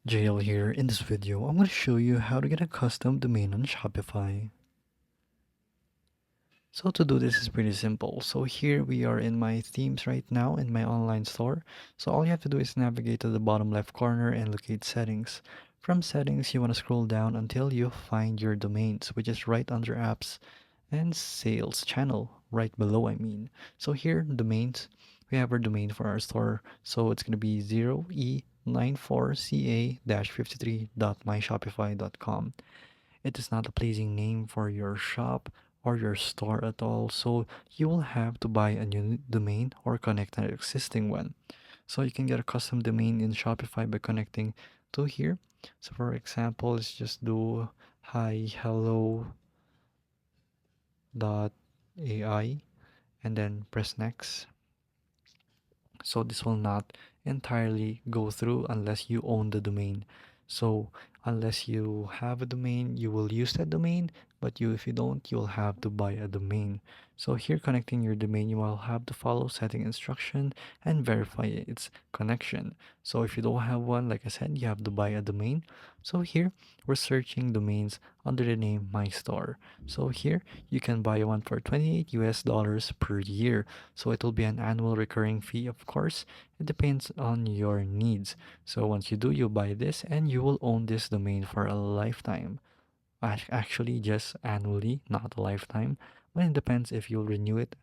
JL here. In this video, I'm going to show you how to get a custom domain on Shopify. So to do this is pretty simple. So here we are in my themes right now in my online store. So all you have to do is navigate to the bottom left corner and locate settings. From settings, you want to scroll down until you find your domains, which is right under apps and sales channel, right below I mean. So here, domains, we have our domain for our store. So it's going to be 0e94ca-53.myshopify.com. It is not a pleasing name for your shop or your store at all, so you will have to buy a new domain or connect an existing one. So you can get a custom domain in Shopify by connecting to here. So for example, let's just do hi hello.ai and then press next. So this will not entirely go through unless you own the domain. So unless you have a domain, you will use that domain, but if you don't, you'll have to buy a domain. So here, connecting your domain, you will have to follow setting instruction and verify its connection. So if you don't have one, like I said, you have to buy a domain. So here we're searching domains under the name my store. So here you can buy one for 28 US dollars per year. So it will be an annual recurring fee, of course. It depends on your needs. So once you do, you buy this and you will own this domain for a lifetime. Actually, just annually, not a lifetime. But it depends if you'll renew it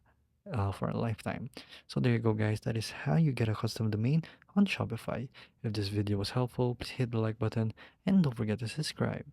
for a lifetime. So there you go, guys. That is how you get a custom domain on Shopify. If this video was helpful, please hit the like button and don't forget to subscribe.